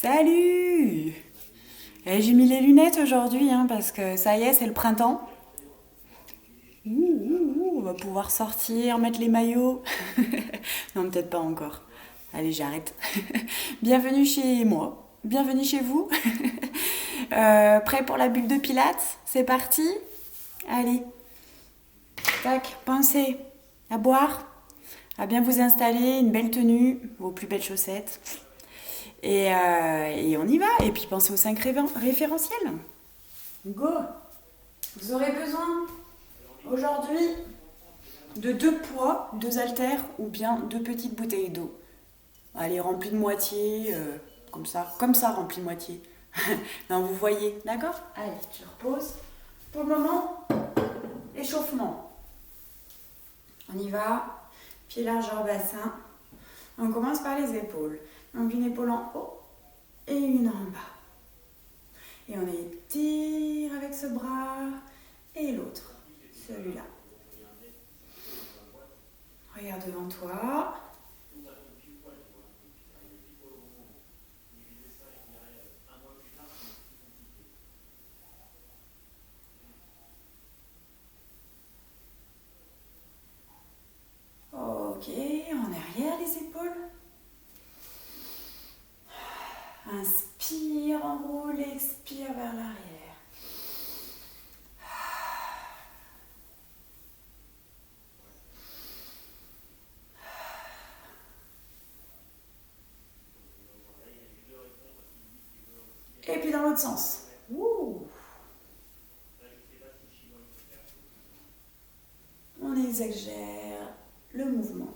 Salut! J'ai mis les lunettes aujourd'hui parce que ça y est, c'est le printemps. On va pouvoir sortir, mettre les maillots. Non, peut-être pas encore. Allez, j'arrête. Bienvenue chez moi. Bienvenue chez vous. Prêt pour la bulle de Pilates? C'est parti? Allez, tac, pensez à boire, à bien vous installer, une belle tenue, vos plus belles chaussettes. Et on y va. Et puis pensez aux 5 référentiels. Go! Vous aurez besoin aujourd'hui de 2 poids, 2 haltères ou bien 2 petites bouteilles d'eau. Allez, remplie de moitié, comme ça, remplie de moitié. Non, vous voyez, d'accord? Allez, je repose. Pour le moment, échauffement. On y va, pied largeur bassin. On commence par les épaules. Donc une épaule en haut et une en bas. Et on étire avec ce bras et l'autre, celui-là. Regarde devant toi. Ok, en arrière les épaules. Inspire, enroule, expire vers l'arrière. Et puis dans l'autre sens. Ouh. On exagère le mouvement.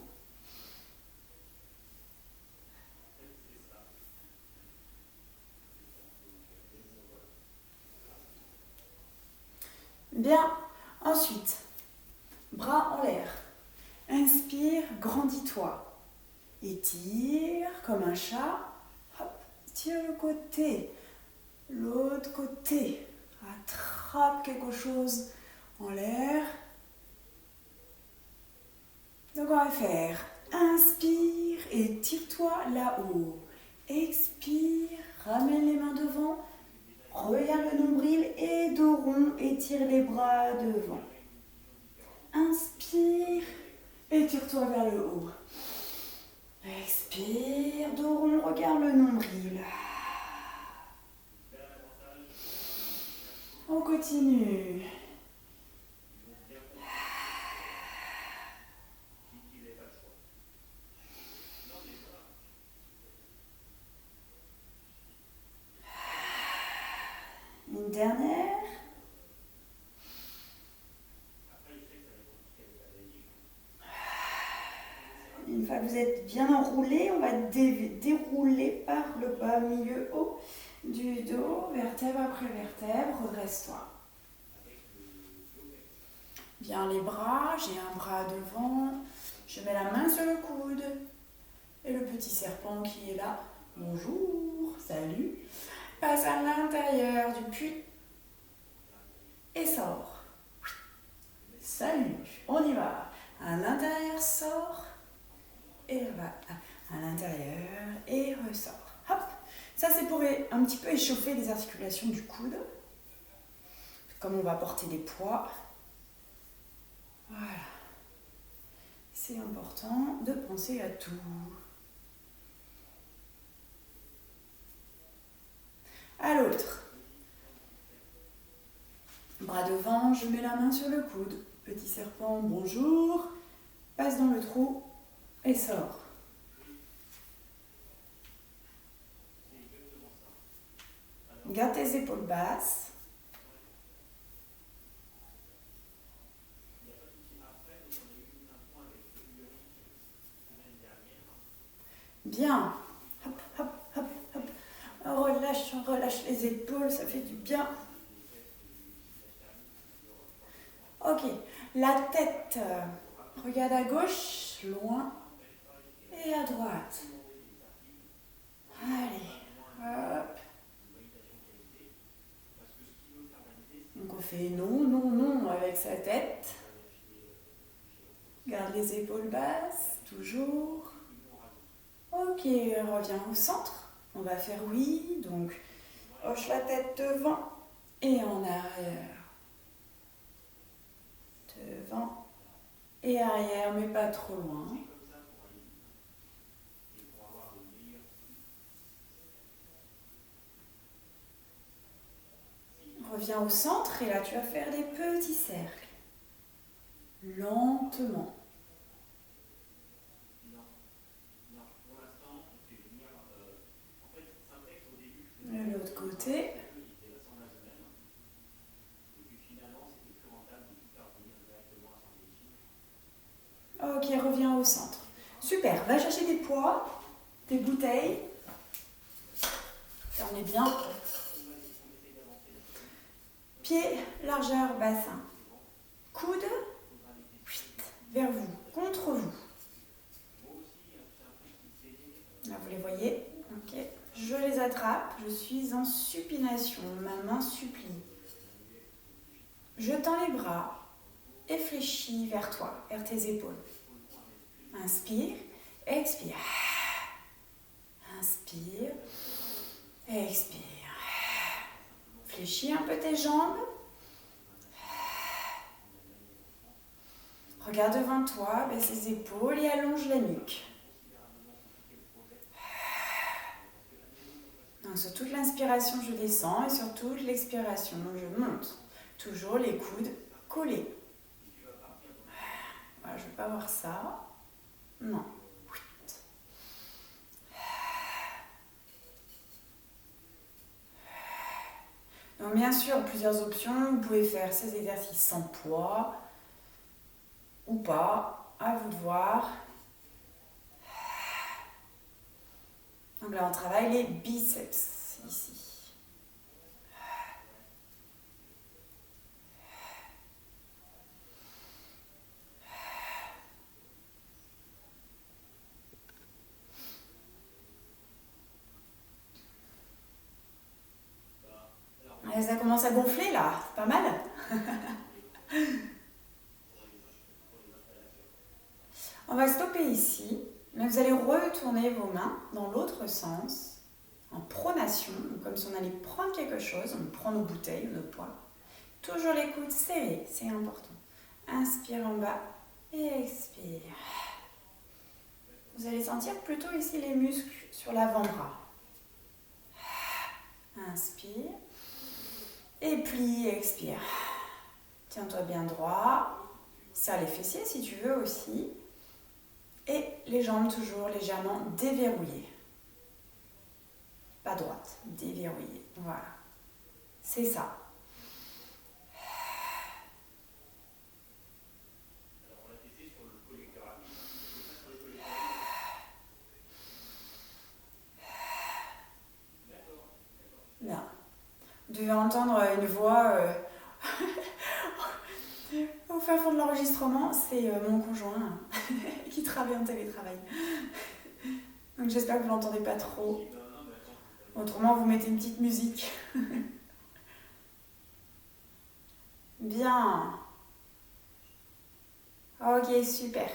Bien. Ensuite, bras en l'air. Inspire, grandis-toi. Étire comme un chat. Hop, tire le côté. L'autre côté. Attrape quelque chose en l'air. Donc on va faire inspire et tire-toi là-haut. Expire, ramène les mains devant. Regarde le nombril et dos rond, étire les bras devant. Inspire, étire-toi vers le haut. Expire, dos rond, regarde le nombril. On continue. Une dernière. Une fois que vous êtes bien enroulé, on va dérouler par le bas, milieu, haut du dos, vertèbre après vertèbre, redresse-toi. Bien les bras, j'ai un bras devant, je mets la main sur le coude et le petit serpent qui est là. Bonjour, salut. Passe à l'intérieur du puits et sort. Salut, on y va. À l'intérieur, sort et va à l'intérieur et ressort. Hop. Ça c'est pour un petit peu échauffer les articulations du coude. Comme on va porter des poids. Voilà. C'est important de penser à tout. À l'autre. Bras devant, je mets la main sur le coude. Petit serpent, bonjour. Passe dans le trou et sort. Garde tes épaules basses. Bien. Hop, hop, hop, hop. On relâche les épaules, ça fait du bien. Ok, la tête, regarde à gauche, loin, et à droite. Allez, hop. Donc on fait non, non, non avec sa tête. Garde les épaules basses, toujours. Ok, reviens au centre. On va faire oui, donc hoche la tête devant et en arrière. Devant et arrière, mais pas trop loin. Reviens au centre et là tu vas faire des petits cercles. Lentement. De l'autre côté. Ok, reviens au centre. Super, va chercher tes poids, tes bouteilles. Fermez bien. Pieds, largeur, bassin. Coudes, vers vous, contre vous. Là, vous les voyez. Ok. Je les attrape. Je suis en supination. Ma main supplie. Je tends les bras et fléchis vers toi, vers tes épaules. Inspire, expire. Inspire, expire. Fléchis un peu tes jambes. Regarde devant toi, baisse les épaules et allonge la nuque. Donc, sur toute l'inspiration, je descends et sur toute l'expiration, je monte. Toujours les coudes collés. Voilà, je ne veux pas voir ça. Non. Donc bien sûr, plusieurs options. Vous pouvez faire ces exercices sans poids ou pas. À vous de voir. Donc là, on travaille les biceps ici. Et ça commence à gonfler là, c'est pas mal. On va stopper ici, mais vous allez retourner vos mains dans l'autre sens, en pronation, comme si on allait prendre quelque chose, on prend nos bouteilles, nos poids. Toujours les coudes serrés, c'est important. Inspire en bas et expire. Vous allez sentir plutôt ici les muscles sur l'avant-bras. Inspire. Et plie, expire. Tiens-toi bien droit. Serre les fessiers si tu veux aussi. Et les jambes toujours légèrement déverrouillées. Pas droite, déverrouillées. Voilà. C'est ça. Bien. Vous devez entendre une voix au fin fond de l'enregistrement, c'est mon conjoint qui travaille en télétravail. Donc j'espère que vous l'entendez pas trop. Autrement, vous mettez une petite musique. Bien. Ok, super.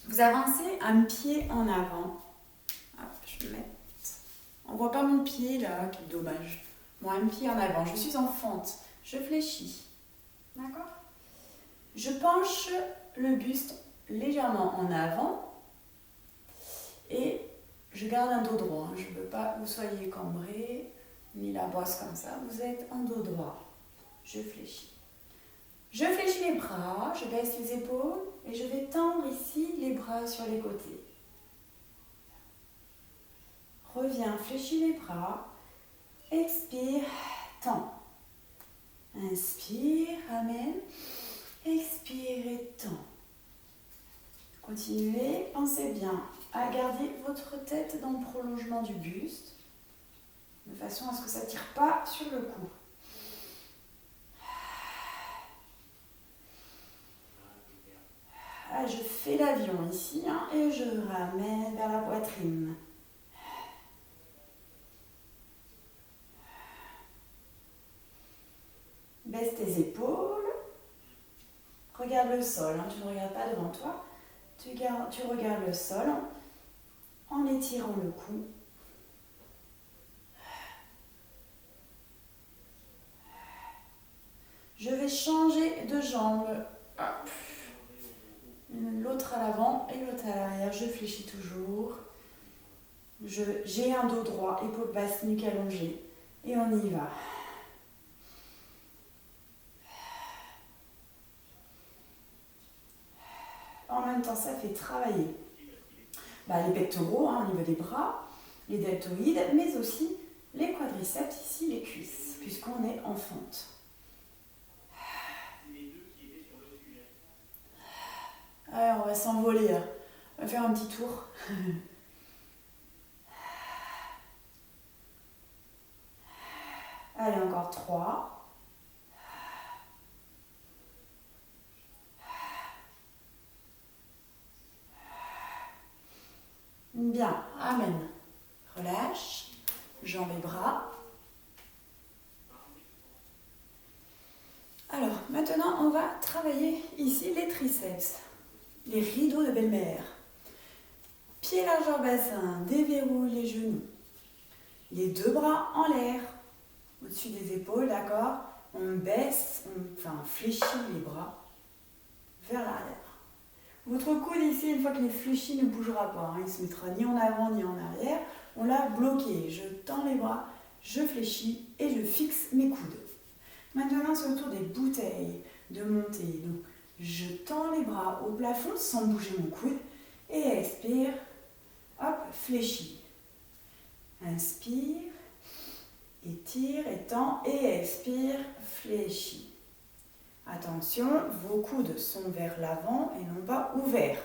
Vous avancez un pied en avant. Hop, je vais mettre. On voit pas mon pied là, quel dommage. Bon, un pied en avant. Je suis en fente. Je fléchis. D'accord ? Je penche le buste légèrement en avant et je garde un dos droit. Je ne veux pas que vous soyez cambré ni la bosse comme ça. Vous êtes en dos droit. Je fléchis. Je fléchis les bras, je baisse les épaules et je vais tendre ici les bras sur les côtés. Reviens, fléchis les bras. Expire, tends. Inspire, ramène. Expire et tends. Continuez, pensez bien à garder votre tête dans le prolongement du buste, de façon à ce que ça ne tire pas sur le cou. Ah, je fais l'avion ici et je ramène vers la poitrine. Baisse tes épaules. Regarde le sol, tu ne regardes pas devant toi. Tu regardes le sol en étirant le cou. Je vais changer de jambe. Hop. L'autre à l'avant et l'autre à l'arrière. Je fléchis toujours. J'ai un dos droit, épaules basses, nuque allongée. Et on y va. En même temps, ça fait travailler les pectoraux au niveau des bras, les deltoïdes, mais aussi les quadriceps, ici les cuisses, puisqu'on est en fente. Allez, on va s'envoler. On va faire un petit tour. Allez, encore 3. Bien, amen. Relâche, jambes et bras. Alors, maintenant, on va travailler ici les triceps, les rideaux de belle-mère. Pieds largeur bassin, déverrouille les genoux. Les deux bras en l'air, au-dessus des épaules, d'accord? On baisse, on fléchit les bras vers l'arrière. Votre coude ici, une fois qu'il est fléchi, ne bougera pas. Il ne se mettra ni en avant ni en arrière. On l'a bloqué. Je tends les bras, je fléchis et je fixe mes coudes. Maintenant, c'est au tour des bouteilles de monter. Donc, je tends les bras au plafond sans bouger mon coude. Et expire. Hop, fléchis. Inspire. Étire, étends et expire, fléchis. Attention, vos coudes sont vers l'avant et non pas ouverts.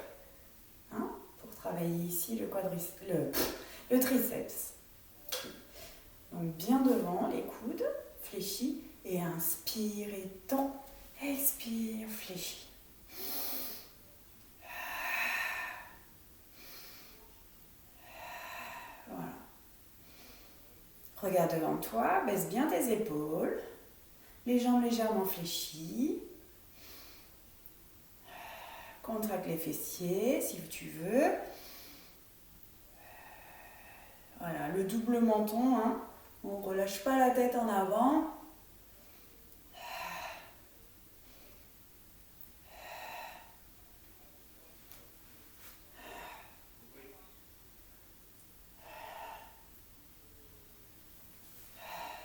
Pour travailler ici le triceps. Donc bien devant les coudes, fléchis et inspire, étends, expire, fléchis. Voilà. Regarde devant toi, baisse bien tes épaules, les jambes légèrement fléchies. Contracte les fessiers si tu veux. Voilà, le double menton, on ne relâche pas la tête en avant.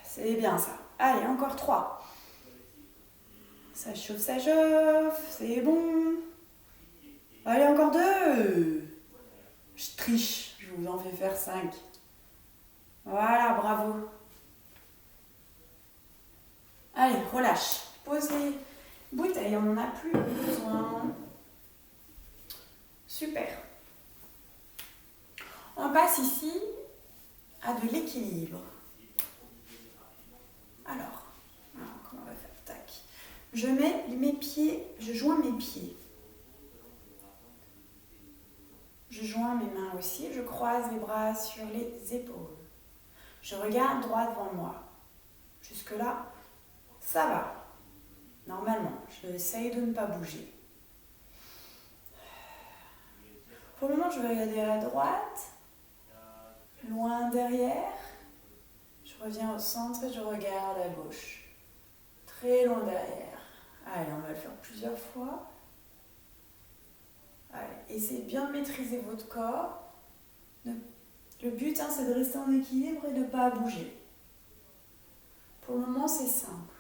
C'est bien ça. Allez, encore 3. Ça chauffe, c'est bon. Allez, encore 2. Je triche, je vous en fais faire 5. Voilà, bravo. Allez, relâche. Pose les bouteilles, on n'en a plus besoin. Super. On passe ici à de l'équilibre. Alors, comment on va faire? Tac. Je mets mes pieds, je joins mes pieds. Je joins mes mains aussi, je croise les bras sur les épaules. Je regarde droit devant moi. Jusque-là, ça va. Normalement, j'essaye de ne pas bouger. Pour le moment, je vais regarder à droite, loin derrière. Je reviens au centre et je regarde à gauche. Très loin derrière. Allez, on va le faire plusieurs fois. Allez, essayez bien de maîtriser votre corps. Le but, c'est de rester en équilibre et de ne pas bouger. Pour le moment, c'est simple.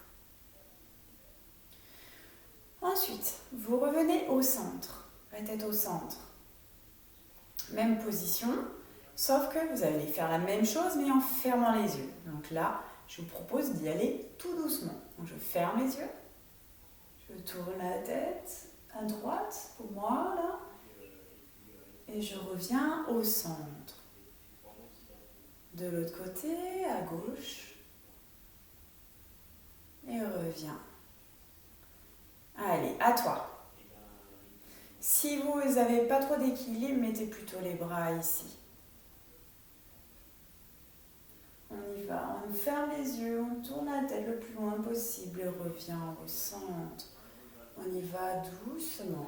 Ensuite, vous revenez au centre. La tête au centre. Même position, sauf que vous allez faire la même chose, mais en fermant les yeux. Donc là, je vous propose d'y aller tout doucement. Donc je ferme les yeux. Je tourne la tête à droite pour moi, là. Et je reviens au centre. De l'autre côté, à gauche. Et reviens. Allez, à toi. Si vous n'avez pas trop d'équilibre, mettez plutôt les bras ici. On y va, on ferme les yeux, on tourne la tête le plus loin possible et revient au centre. On y va doucement.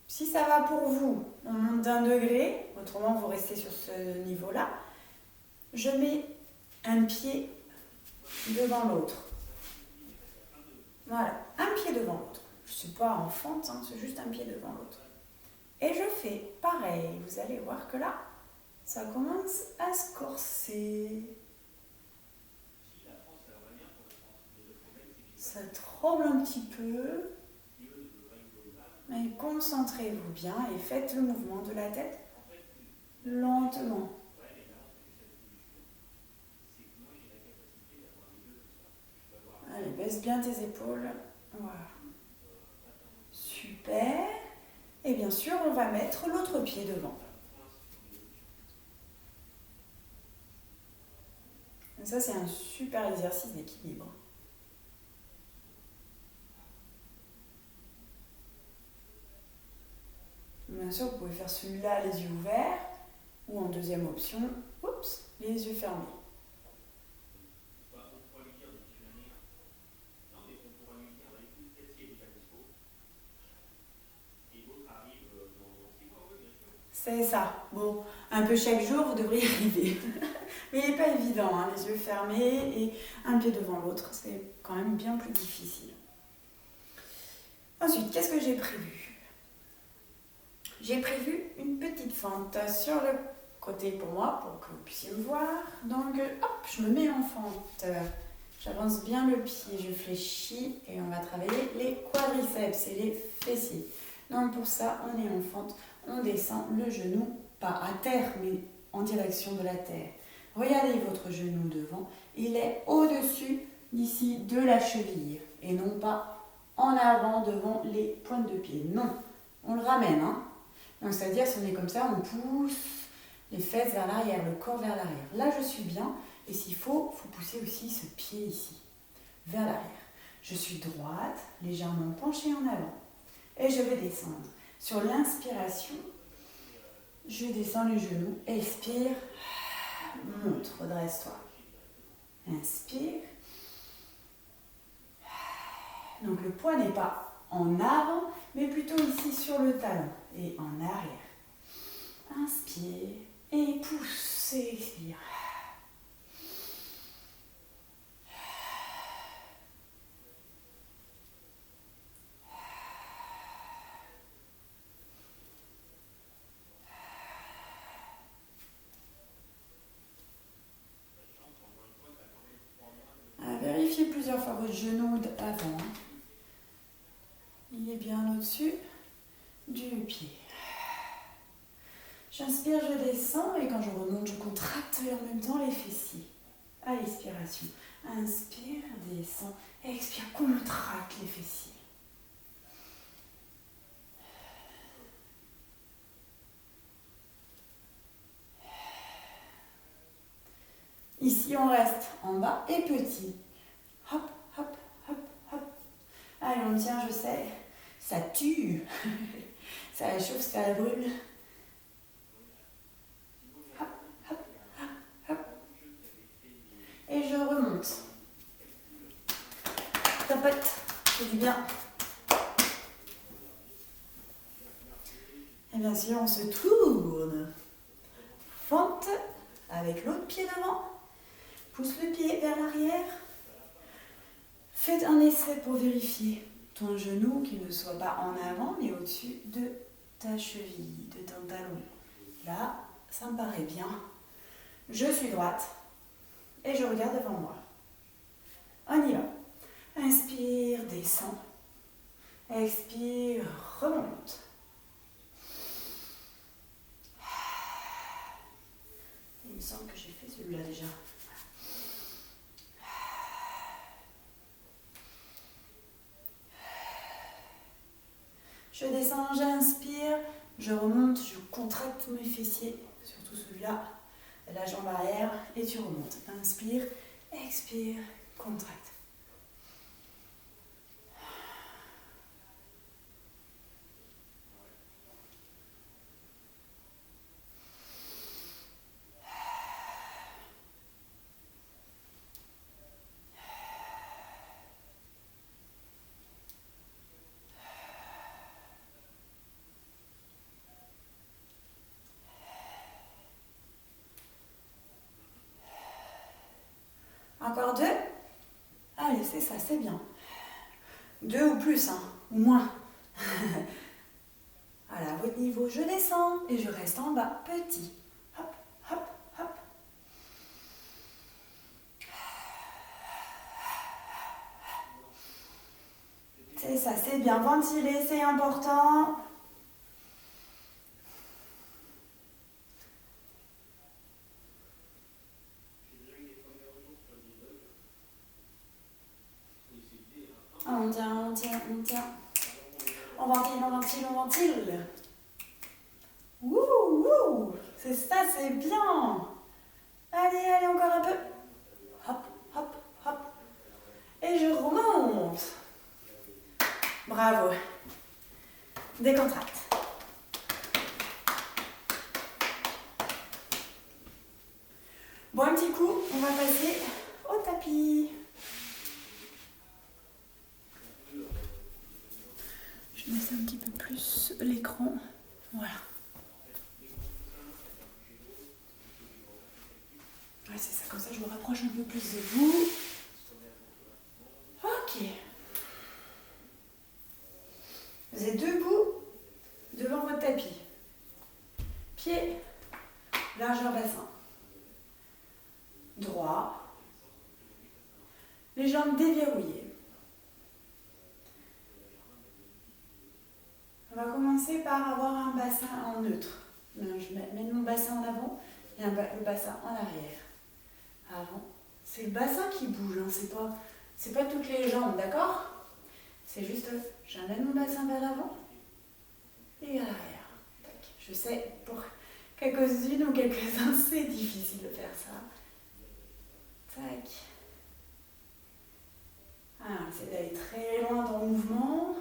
Si ça va pour vous, on monte d'1 degré, autrement vous restez sur ce niveau-là. je mets un pied devant l'autre. Voilà, un pied devant l'autre. Je ne suis pas enfante, hein, c'est juste un pied devant l'autre. Et je fais pareil. Vous allez voir que là, ça commence à se corser. Ça tremble un petit peu. Mais concentrez-vous bien et faites le mouvement de la tête lentement. Allez, baisse bien tes épaules. Voilà. Super. Et bien sûr, on va mettre l'autre pied devant. Et ça, c'est un super exercice d'équilibre. Bien sûr, vous pouvez faire celui-là les yeux ouverts ou en deuxième option, les yeux fermés. C'est ça. Bon, un peu chaque jour, vous devriez y arriver. Mais il n'est pas évident, hein, les yeux fermés et un pied devant l'autre, c'est quand même bien plus difficile. Ensuite, qu'est-ce que j'ai prévu? J'ai prévu une petite fente sur le côté pour moi, pour que vous puissiez me voir. Donc, hop, je me mets en fente. J'avance bien le pied, je fléchis et on va travailler les quadriceps et les fessiers. Donc pour ça, on est en fente, on descend le genou, pas à terre, mais en direction de la terre. Regardez votre genou devant, il est au-dessus d'ici de la cheville et non pas en avant devant les pointes de pied. Non, on le ramène. Hein. Donc c'est-à-dire si on est comme ça, on pousse les fesses vers l'arrière, le corps vers l'arrière. Là, je suis bien. Et s'il faut pousser aussi ce pied ici, vers l'arrière. Je suis droite, légèrement penchée en avant. Et je vais descendre. Sur l'inspiration, je descends les genoux. Expire, monte, redresse-toi. Inspire. Donc le poids n'est pas en avant, mais plutôt ici sur le talon et en arrière. Inspire et pousse et expire. Vérifiez plusieurs fois votre genou avant. Il est bien au-dessus du pied. J'inspire, je descends et quand je remonte, je contracte en même temps les fessiers. À l'expiration. Inspire, descends, expire, contracte les fessiers. Ici, on reste en bas et petit. Hop, hop, hop, hop. Allez, on tient, je sais. Ça tue. Ça chauffe, ça brûle. Hop, hop, hop, hop. Et je remonte. Tapote, c'est du bien. Et bien sûr, on se tourne. Fente avec l'autre pied devant. Pousse le pied vers l'arrière. Faites un essai pour vérifier ton genou qui ne soit pas en avant mais au-dessus de ta cheville, de ton talon. Là, ça me paraît bien. Je suis droite et je regarde devant moi. On y va. Inspire, descends. Expire, remonte. Il me semble que j'ai fait celui-là déjà. Je descends, j'inspire, je remonte, je contracte mes fessiers, surtout celui-là, la jambe arrière, et tu remontes. Inspire, expire, contracte. Encore 2. Allez, c'est ça, c'est bien. 2 ou plus, hein, ou moins. Voilà, à votre niveau, je descends et je reste en bas, petit. Hop, hop, hop. C'est ça, c'est bien. Ventiler, c'est important. On tient, on tient, on tient. On ventile, on ventile, on ventile. Wouh, wouh. C'est ça, c'est bien. Allez, allez, encore un peu. Hop, hop, hop. Et je remonte. Bravo. Décontracte. Bon, un petit coup, on va passer au tapis. Je baisse un petit peu plus l'écran. Voilà. Ouais, c'est ça, comme ça je me rapproche un peu plus de vous. Ok. Vous êtes debout devant votre tapis. Pied, largeur bassin. Droit. Les jambes déverrouillées. On va commencer par avoir un bassin en neutre. Je mets mon bassin en avant et le bassin en arrière. Avant. C'est le bassin qui bouge, hein. C'est pas toutes les jambes, d'accord? C'est juste, j'amène mon bassin vers l'avant et vers l'arrière. Je sais, pour quelques-unes ou quelques-uns, c'est difficile de faire ça. Tac. Alors, c'est d'aller très loin dans le mouvement.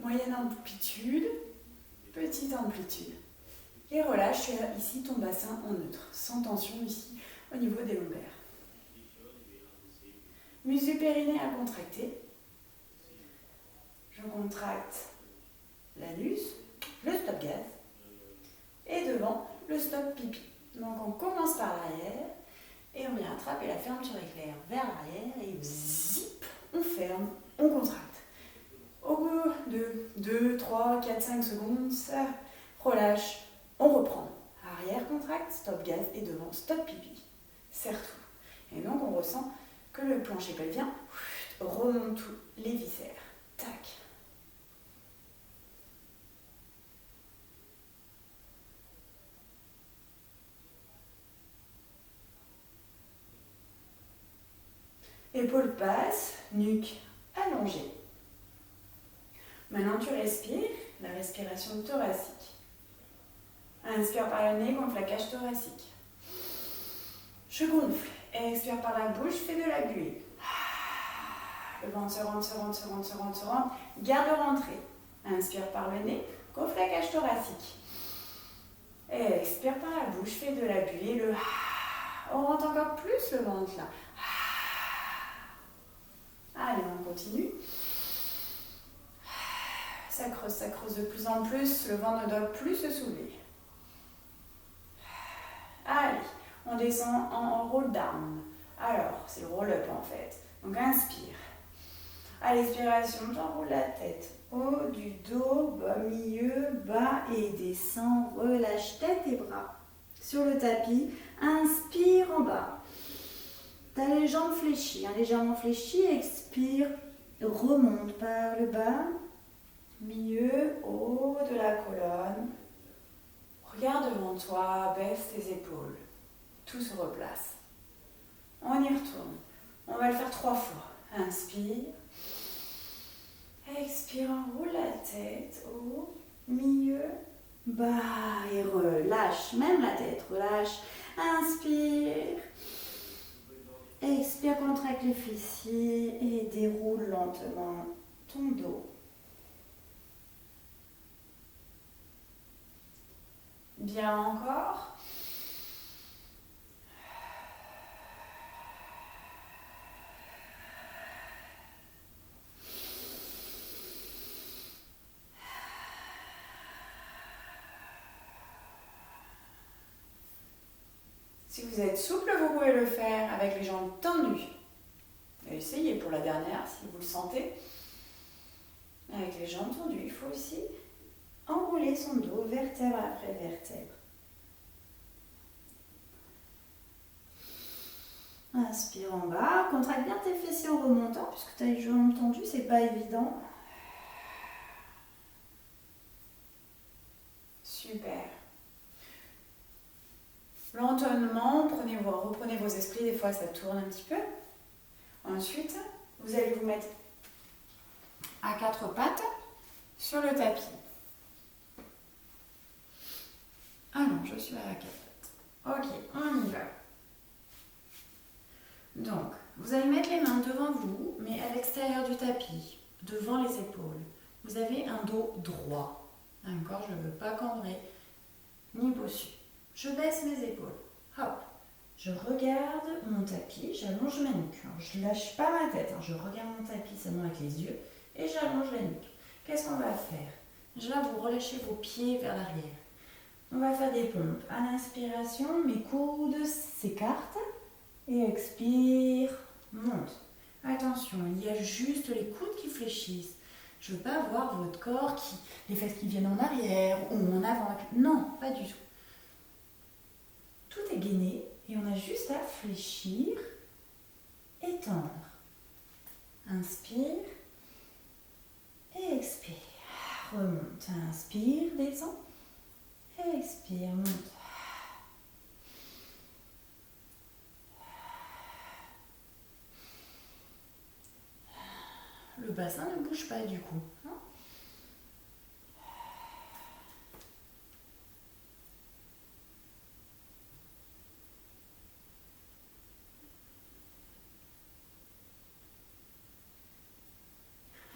Moyenne amplitude, petite amplitude. Et relâche ici ton bassin en neutre, sans tension ici au niveau des lombaires. Muscle périnée à contracter. Je contracte l'anus, le stop gaz, et devant le stop pipi. Donc on commence par l'arrière et on vient attraper la fermeture éclair vers l'arrière et zip, on ferme, on contracte. Au bout de 2, 3, 4, 5 secondes, ça relâche, on reprend. Arrière contracte, stop gaz et devant stop pipi. Serre tout. Et donc on ressent que le plancher pelvien remonte tous les viscères. Tac. Épaules basses, nuque allongée. Maintenant tu respires, la respiration thoracique. Inspire par le nez, gonfle la cage thoracique. Je gonfle. Expire par la bouche, fais de la buée. Le ventre se rentre, se rentre, se rentre, se rentre, se rentre. Garde le rentrée. Inspire par le nez, gonfle la cage thoracique. Et expire par la bouche, fais de la buée. On rentre encore plus le ventre là. Allez, on continue. Ça creuse de plus en plus. Le ventre ne doit plus se soulever. Allez, on descend en roll down. Alors, c'est le roll up en fait. Donc inspire. À l'expiration, t'enroules la tête. Haut du dos, bas, milieu, bas et descend. Relâche tête et bras sur le tapis. Inspire en bas. T'as les jambes fléchies, légèrement fléchies. Expire. Remonte par le bas. Milieu, haut de la colonne. Regarde devant toi, baisse tes épaules. Tout se replace. On y retourne. On va le faire 3 fois. Inspire. Expire, enroule la tête. Haut, milieu, bas. Et relâche. Même la tête, relâche. Inspire. Expire, contracte les fessiers et déroule lentement ton dos. Bien encore. Si vous êtes souple, vous pouvez le faire avec les jambes tendues. Essayez pour la dernière si vous le sentez. Avec les jambes tendues, il faut aussi enrouler son dos vertèbre après vertèbre. Inspire en bas, contracte bien tes fessiers en remontant puisque tu as les jambes tendues, c'est pas évident. Super. Lentement, reprenez vos esprits, des fois ça tourne un petit peu. Ensuite, vous allez vous mettre à quatre pattes sur le tapis. Ah non, je suis à quatre pattes. Ok, on y va. Donc, vous allez mettre les mains devant vous, mais à l'extérieur du tapis, devant les épaules. Vous avez un dos droit. D'accord, je ne veux pas cambrer ni bossu. Je baisse mes épaules. Hop. Je regarde mon tapis, j'allonge ma nuque. Alors, je ne lâche pas ma tête, je regarde mon tapis seulement avec les yeux et j'allonge la nuque. Qu'est-ce qu'on va faire? Là, vous relâchez vos pieds vers l'arrière. On va faire des pompes. À l'inspiration, mes coudes s'écartent et expire, monte. Attention, il y a juste les coudes qui fléchissent. Je ne veux pas voir votre corps, les fesses qui viennent en arrière ou en avant. Non, pas du tout. Tout est gainé et on a juste à fléchir, étendre. Inspire et expire. Remonte. Inspire, descend. Expire, monte. Le bassin ne bouge pas du coup.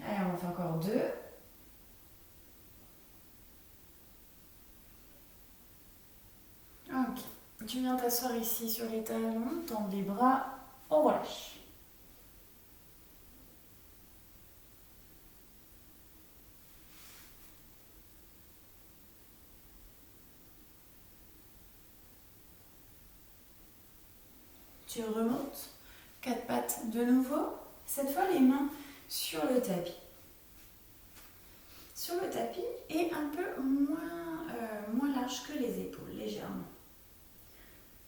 Allez, on en fait encore deux. Ok. Tu viens t'asseoir ici sur les talons, tends les bras, on relâche. Tu remontes, quatre pattes de nouveau. Cette fois, les mains sur le tapis. Sur le tapis et un peu moins large que les épaules, légèrement.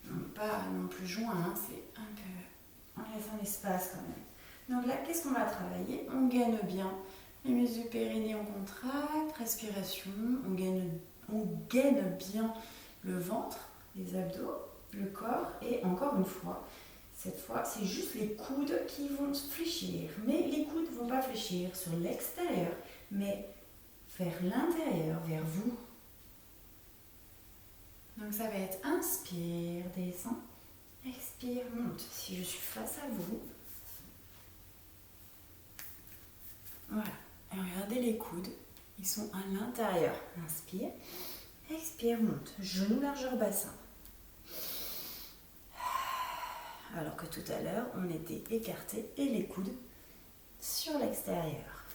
Donc pas non plus joint, c'est un peu en laissant l'espace quand même. Donc là, qu'est-ce qu'on va travailler? On gaine bien les muscles du périnée, on contracte, respiration, on gaine bien le ventre, les abdos, le corps et encore une fois, cette fois, c'est juste les coudes qui vont fléchir. Mais les coudes ne vont pas fléchir sur l'extérieur, mais vers l'intérieur, vers vous. Donc ça va être inspire, descend, expire, monte. Si je suis face à vous, voilà. Et regardez les coudes, ils sont à l'intérieur. Inspire, expire, monte. Genou largeur bassin. Alors que tout à l'heure, on était écartés et les coudes sur l'extérieur.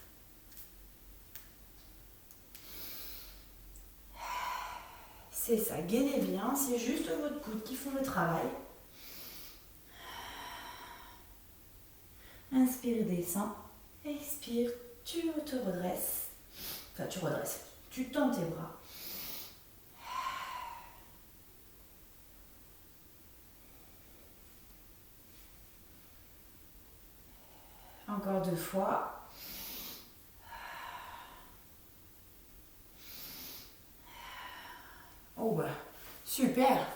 C'est ça, gainez bien, c'est juste votre coude qui font le travail. Inspire, descend. Expire, tu te redresses. Enfin, tu redresses. Tu tends tes bras. Encore deux fois. Oh bah, super.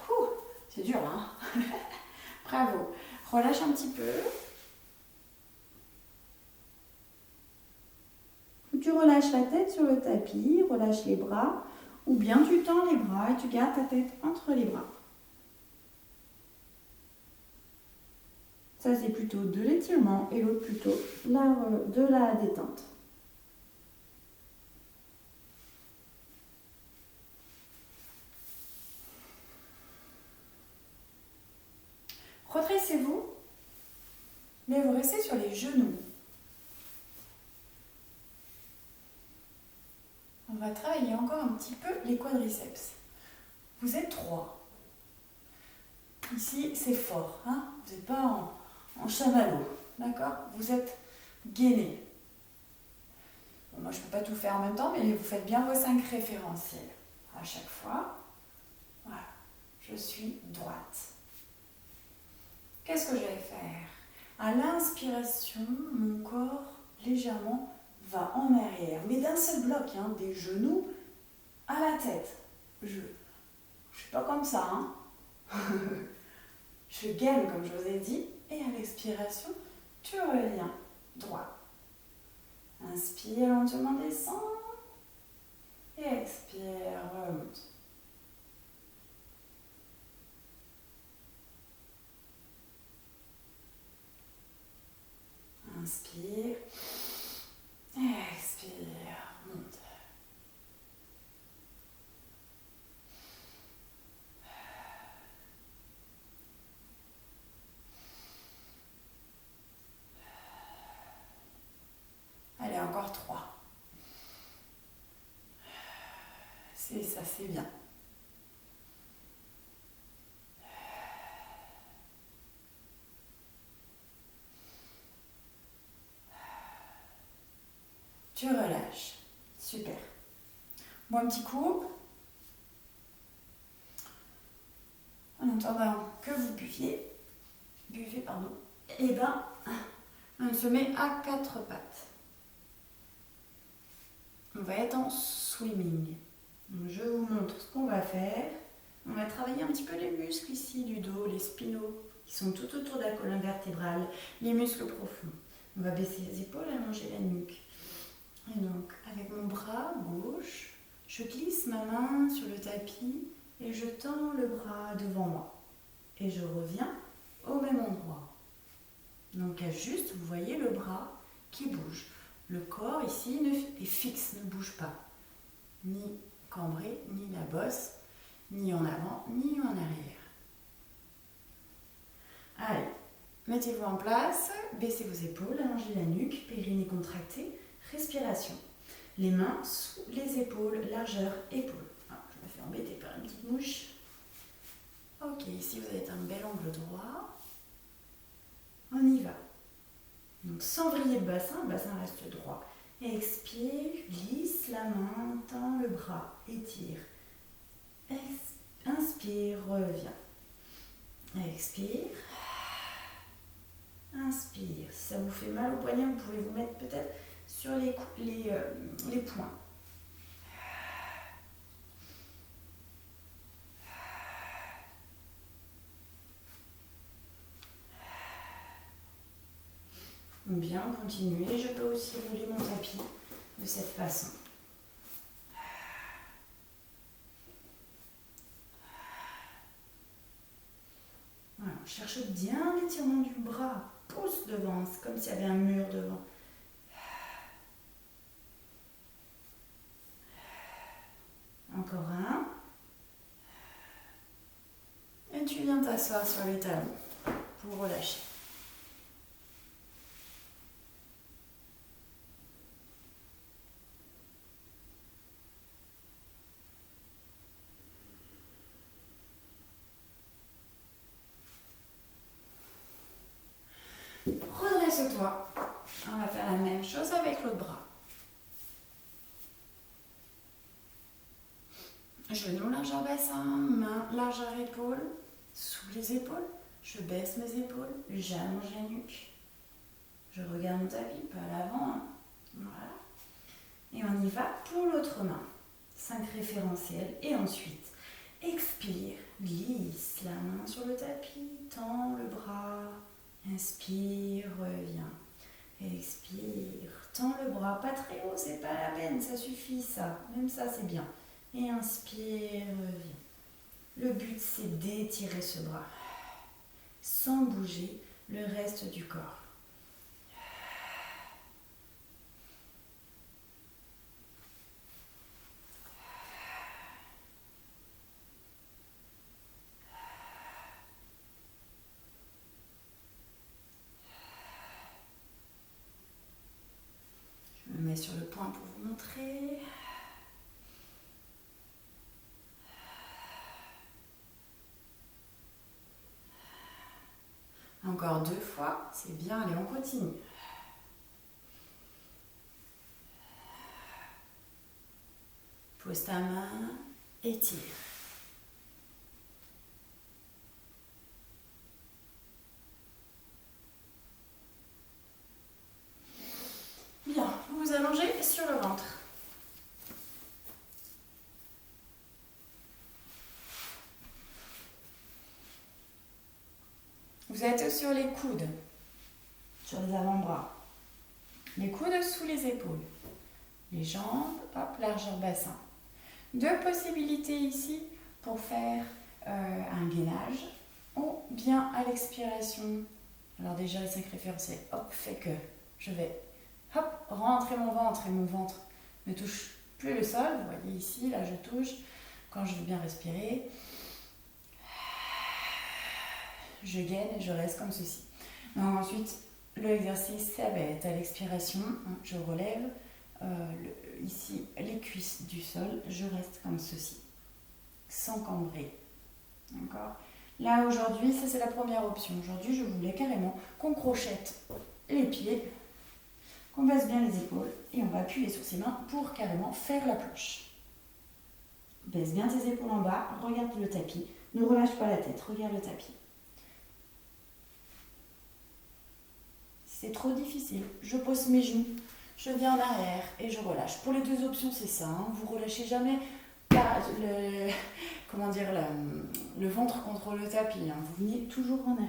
C'est dur, hein. Bravo. Relâche un petit peu. Tu relâches la tête sur le tapis, relâche les bras, ou bien tu tends les bras et tu gardes ta tête entre les bras. Ça, c'est plutôt de l'étirement et l'autre plutôt de la détente. Redressez-vous, mais vous restez sur les genoux. On va travailler encore un petit peu les quadriceps. Vous êtes 3. Ici, c'est fort. Hein, vous n'êtes pas en chamallow. D'accord? Vous êtes gainé. Bon, moi, je ne peux pas tout faire en même temps, mais vous faites bien vos 5 référentiels. À chaque fois, voilà, je suis droite. Qu'est-ce que je vais faire? À l'inspiration, mon corps légèrement va en arrière, mais d'un seul bloc, hein, des genoux à la tête. Je ne suis pas comme ça. Hein. Je gaine, comme je vous ai dit, et à l'expiration, tu reviens droit. Inspire lentement, descend. Et expire, remonte. Inspire. Expire, monte. Allez, encore 3. C'est ça, c'est bien. Tu relâches. Super. Bon, un petit coup. En attendant que vous buvez, pardon. Et ben, on se met à 4 pattes. On va être en swimming. Donc, je vous montre ce qu'on va faire. On va travailler un petit peu les muscles ici du dos, les spinaux, qui sont tout autour de la colonne vertébrale, les muscles profonds. On va baisser les épaules, allonger la nuque. Et donc, avec mon bras gauche, je glisse ma main sur le tapis et je tends le bras devant moi. Et je reviens au même endroit. Donc, à juste, vous voyez le bras qui bouge. Le corps ici est fixe, ne bouge pas. Ni cambré, ni la bosse, ni en avant, ni en arrière. Allez, mettez-vous en place, baissez vos épaules, allongez la nuque, périnée contracté, respiration. Les mains sous les épaules, largeur épaule. Ah, je me fais embêter par une petite mouche. Ok, ici vous avez un bel angle droit. On y va. Donc sans vriller le bassin reste droit. Expire, glisse la main, tend le bras, étire. Inspire, reviens. Expire. Inspire. Si ça vous fait mal au poignet, vous pouvez vous mettre peut-être sur les poings. Ou bien continuer. Je peux aussi rouler mon tapis de cette façon. Voilà, on cherche bien l'étirement du bras. Pousse devant, c'est comme s'il y avait un mur devant. Encore un. Et tu viens t'asseoir sur les talons pour relâcher. Redresse-toi. On va faire la même chose avec l'autre bras. Genoux, largeur bassin, main, largeur épaule, sous les épaules. Je baisse mes épaules, j'allonge la nuque. Je regarde mon tapis, pas à l'avant. Hein. Voilà. Et on y va pour l'autre main. 5 référentiels. Et ensuite, expire, glisse la main sur le tapis, tends le bras. Inspire, reviens. Expire, tends le bras, pas très haut, c'est pas la peine, ça suffit ça. Même ça, c'est bien. Et inspire, reviens. Le but, c'est d'étirer ce bras sans bouger le reste du corps. Je me mets sur le point pour vous montrer. Encore 2 fois, c'est bien, allez, on continue. Pose ta main, étire. Bien, vous vous allongez sur le ventre. Vous êtes sur les coudes, sur les avant-bras. Les coudes sous les épaules. Les jambes, hop, largeur bassin. 2 possibilités ici pour faire un gainage ou bien à l'expiration. Alors déjà, les 5 référentiels, hop, fait que je vais hop, rentrer mon ventre et mon ventre ne touche plus le sol. Vous voyez ici, là je touche. Quand je veux bien respirer, je gaine et je reste comme ceci. Donc ensuite, l'exercice, ça va être à l'expiration, je relève ici les cuisses du sol, je reste comme ceci, sans cambrer. D'accord ? Là aujourd'hui, ça c'est la première option. Aujourd'hui, je voulais carrément qu'on crochette les pieds, qu'on baisse bien les épaules et on va appuyer sur ses mains pour carrément faire la planche. Baisse bien tes épaules en bas, regarde le tapis, ne relâche pas la tête, regarde le tapis. C'est trop difficile, je pose mes genoux, je viens en arrière et je relâche. Pour les 2 options, c'est ça, hein. Vous ne relâchez jamais le ventre contre le tapis, hein. Vous venez toujours en arrière.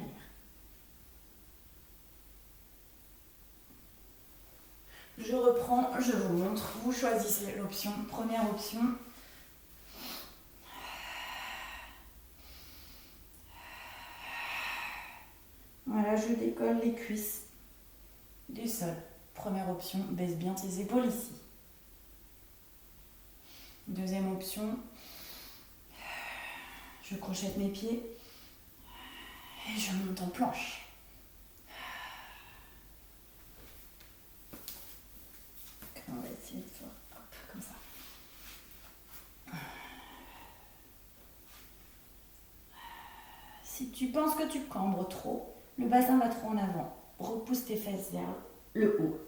Je reprends, je vous montre, vous choisissez l'option. Première option. Voilà, je décolle les cuisses du sol. Première option, baisse bien tes épaules ici. Deuxième option, je crochette mes pieds et je monte en planche. On va essayer de faire hop, comme ça. Si tu penses que tu cambres trop, le bassin va trop en avant. Repousse tes fesses vers le haut.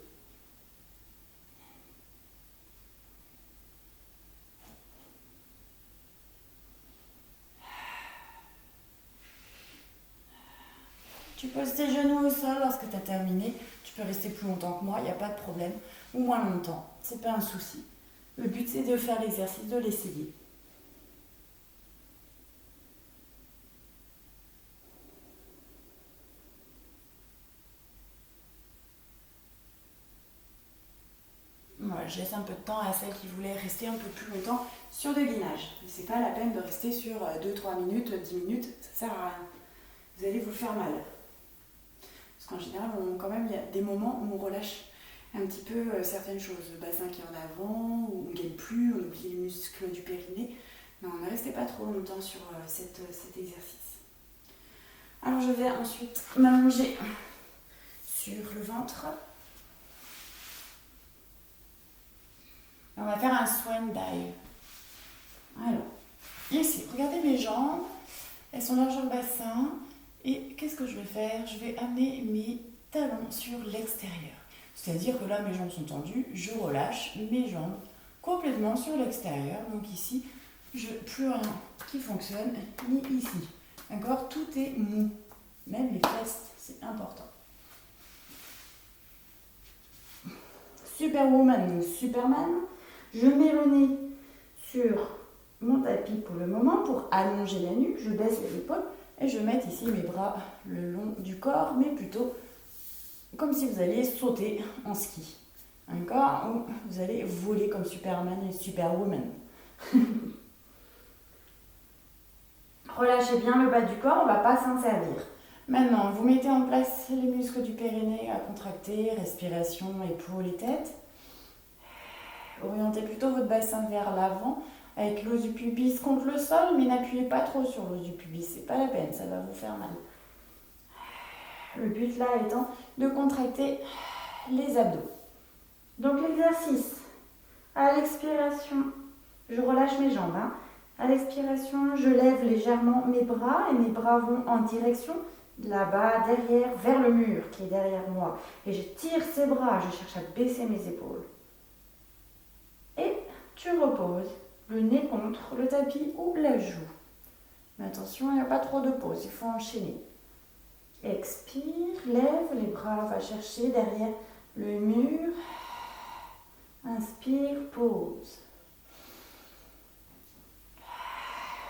Tu poses tes genoux au sol lorsque tu as terminé. Tu peux rester plus longtemps que moi, il n'y a pas de problème. Ou moins longtemps, c'est pas un souci. Le but c'est de faire l'exercice, de l'essayer. Voilà, je laisse un peu de temps à celles qui voulaient rester un peu plus longtemps sur le gainage. C'est pas la peine de rester sur 2-3 minutes, 10 minutes, ça sert à rien. Vous allez vous faire mal. Parce qu'en général, quand même, il y a des moments où on relâche un petit peu certaines choses. Le bassin qui est en avant, où on ne gagne plus, on oublie les muscles du périnée. Non, ne restez pas trop longtemps sur cet exercice. Alors, je vais ensuite m'allonger sur le ventre. On va faire un swan dive. Alors, ici, regardez mes jambes. Elles sont largeur bassin. Et qu'est-ce que je vais faire ? Je vais amener mes talons sur l'extérieur. C'est-à-dire que là, mes jambes sont tendues. Je relâche mes jambes complètement sur l'extérieur. Donc ici, plus rien qui fonctionne, ni ici. D'accord ? Tout est mou. Même les fesses, c'est important. Superwoman ou Superman. Je mets le nez sur mon tapis pour le moment pour allonger la nuque. Je baisse les épaules et je mets ici mes bras le long du corps, mais plutôt comme si vous alliez sauter en ski. D'accord ? Ou vous allez voler comme Superman et Superwoman. Relâchez bien le bas du corps, on ne va pas s'en servir. Maintenant, vous mettez en place les muscles du périnée à contracter, respiration, épaules et tête. Orientez plutôt votre bassin vers l'avant avec l'os du pubis contre le sol, mais n'appuyez pas trop sur l'os du pubis, c'est pas la peine, ça va vous faire mal. Le but là étant de contracter les abdos. Donc l'exercice, à l'expiration, je relâche mes jambes. À l'expiration, je lève légèrement mes bras et mes bras vont en direction là-bas, derrière, vers le mur qui est derrière moi. Et je tire ses bras, je cherche à baisser mes épaules. Et tu reposes le nez contre le tapis ou la joue. Mais attention, il n'y a pas trop de pause, il faut enchaîner. Expire, lève les bras, va chercher derrière le mur. Inspire, pause.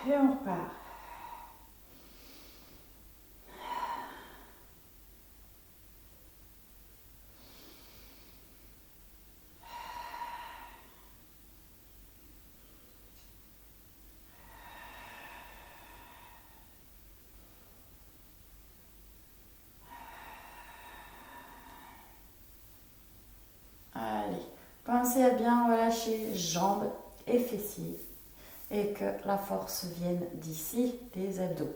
Et on repart. Allez, pensez à bien relâcher jambes et fessiers et que la force vienne d'ici, des abdos.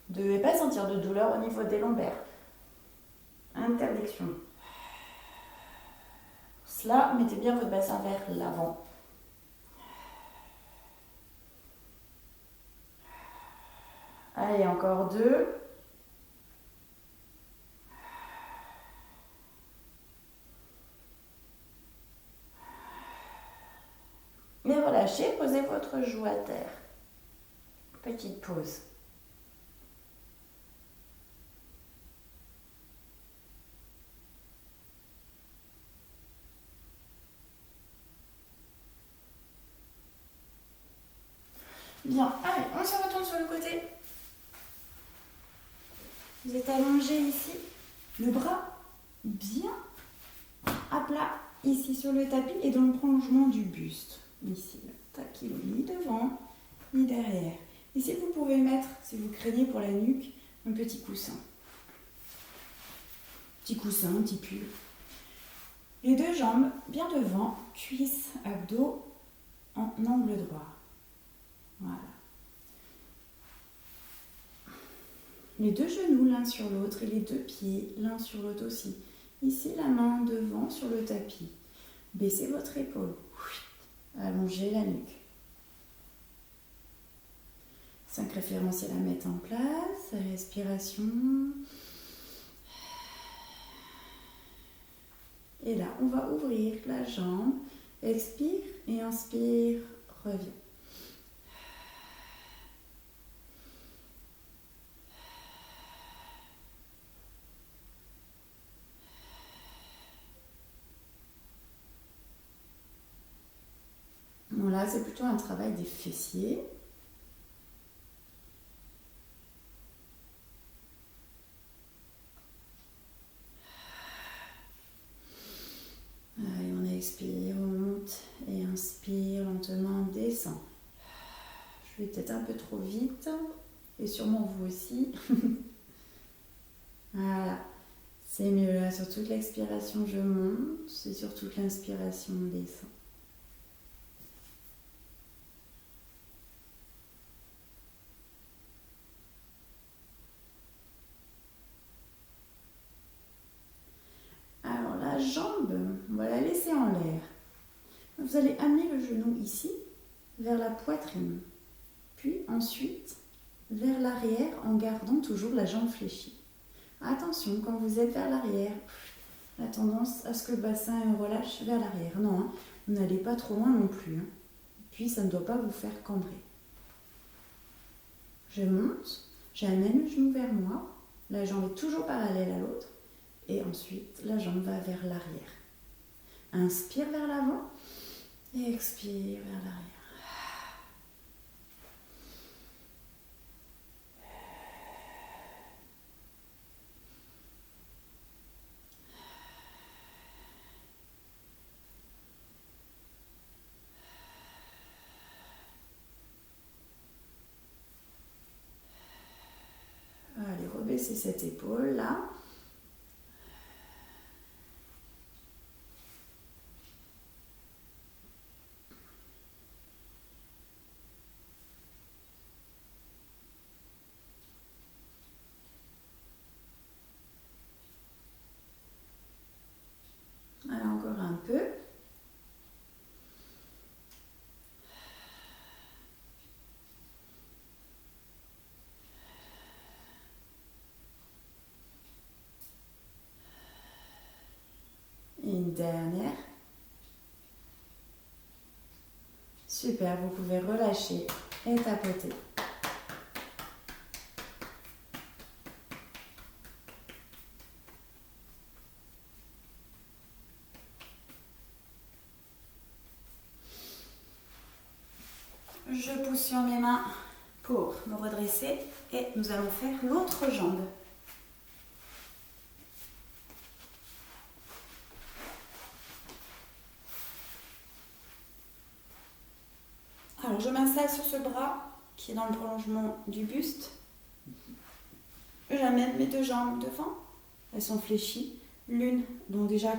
Vous ne devez pas sentir de douleur au niveau des lombaires. Interdiction. Cela, mettez bien votre bassin vers l'avant. Allez, encore 2. Et relâchez, posez votre joue à terre. Petite pause. Bien, allez, on se retourne sur le côté. Vous êtes allongé ici, le bras bien à plat ici sur le tapis et dans le prolongement du buste. Ici, taquille ni devant ni derrière. Ici, vous pouvez mettre, si vous craignez pour la nuque, un petit coussin. Petit coussin, un petit pull. Les 2 jambes bien devant, cuisses, abdos en angle droit. Voilà. Les 2 genoux l'un sur l'autre et les 2 pieds l'un sur l'autre aussi. Ici, la main devant sur le tapis. Baissez votre épaule. Allongez la nuque. 5 référentiels à mettre en place. Respiration. Et là, on va ouvrir la jambe. Expire et inspire. Reviens. Bon, là, c'est plutôt un travail des fessiers. Allez, on expire, on monte et inspire lentement, on descend. Je vais peut-être un peu trop vite et sûrement vous aussi. Voilà, c'est mieux là. Sur toute l'expiration, je monte et sur toute l'inspiration, on descend. Alors la jambe, on va la laisser en l'air. Vous allez amener le genou ici, vers la poitrine. Puis ensuite, vers l'arrière en gardant toujours la jambe fléchie. Attention, quand vous êtes vers l'arrière, la tendance à ce que le bassin relâche vers l'arrière. Non, hein, vous n'allez pas trop loin non plus. Hein. Puis ça ne doit pas vous faire cambrer. Je monte, j'amène le genou vers moi, la jambe est toujours parallèle à l'autre, et ensuite la jambe va vers l'arrière. Inspire vers l'avant et expire vers l'arrière. Allez, rebaissez cette épaule là. Allez, encore un peu. Une dernière. Super, vous pouvez relâcher et tapoter. Je pousse sur mes mains pour me redresser et nous allons faire l'autre jambe. Alors je m'installe sur ce bras qui est dans le prolongement du buste. J'amène mes deux jambes devant. Elles sont fléchies. L'une, donc déjà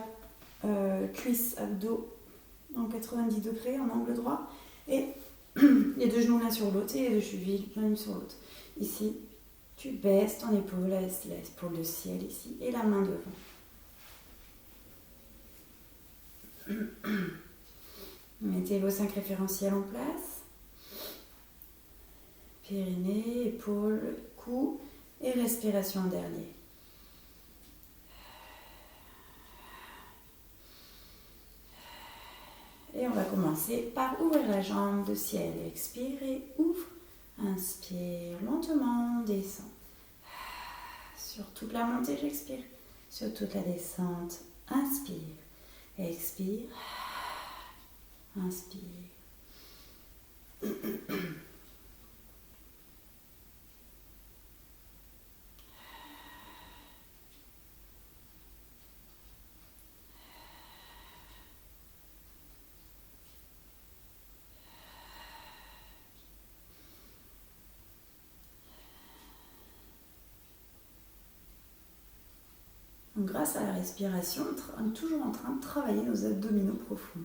cuisse, abdos en 90 degrés en angle droit. Et les deux genoux l'un sur l'autre et les deux chevilles l'une sur l'autre. Ici, tu baisses ton épaule, l'épaule de ciel ici et la main devant. Mettez vos 5 référentiels en place. Périnée, épaule, cou et respiration en dernier. Et on va commencer par ouvrir la jambe de ciel. Expire et ouvre. Inspire lentement, descend. Sur toute la montée, j'expire. Sur toute la descente, inspire. Expire. Inspire. Donc, grâce à la respiration, on est toujours en train de travailler nos abdominaux profonds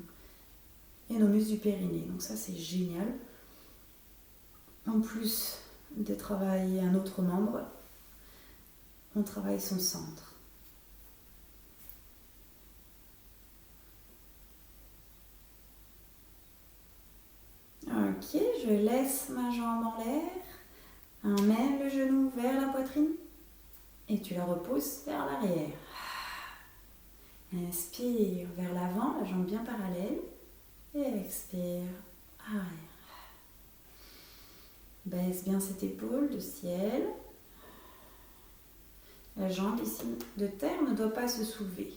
et nos muscles du périnée. Donc ça, c'est génial. En plus de travailler un autre membre, on travaille son centre. Ok, je laisse ma jambe en l'air. Emmène le genou vers la poitrine et tu la reposes vers l'arrière. Inspire vers l'avant, la jambe bien parallèle. Et expire, arrière. Baisse bien cette épaule de ciel. La jambe ici de terre ne doit pas se soulever.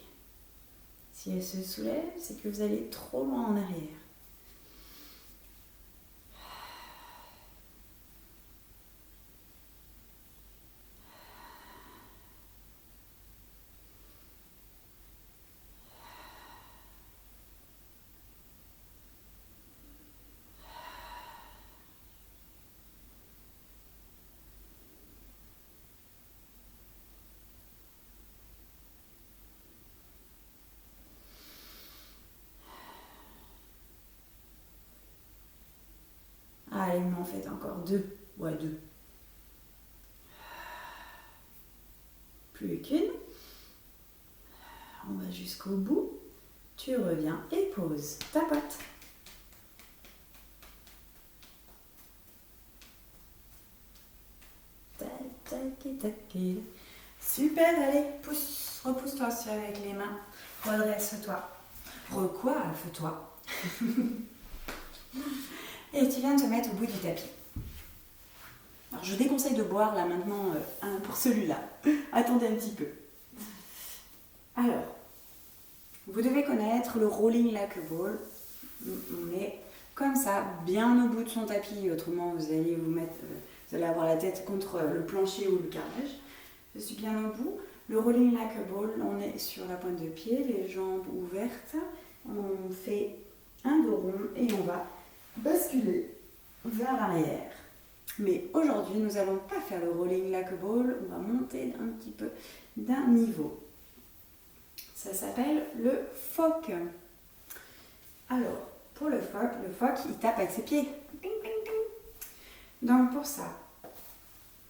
Si elle se soulève, c'est que vous allez trop loin en arrière. Allez, mais en fait encore 2. Ouais, 2. Plus qu'une. On va jusqu'au bout. Tu reviens et pose. Tapote. Tac, tac, tac. Super, allez, pousse, repousse-toi avec les mains. Redresse-toi. Recoiffe-toi. Et tu viens de te mettre au bout du tapis. Alors, je déconseille de boire là maintenant pour celui-là. Attendez un petit peu. Alors, vous devez connaître le rolling like a ball. On est comme ça, bien au bout de son tapis. Autrement, vous allez avoir la tête contre le plancher ou le carrelage. Je suis bien au bout. Le rolling like a ball, on est sur la pointe de pied, les jambes ouvertes. On fait un dos rond et on va basculer vers l'arrière. Mais aujourd'hui, nous n'allons pas faire le rolling like a ball, on va monter un petit peu d'un niveau. Ça s'appelle le phoque. Alors, pour le phoque, il tape avec ses pieds. Donc pour ça,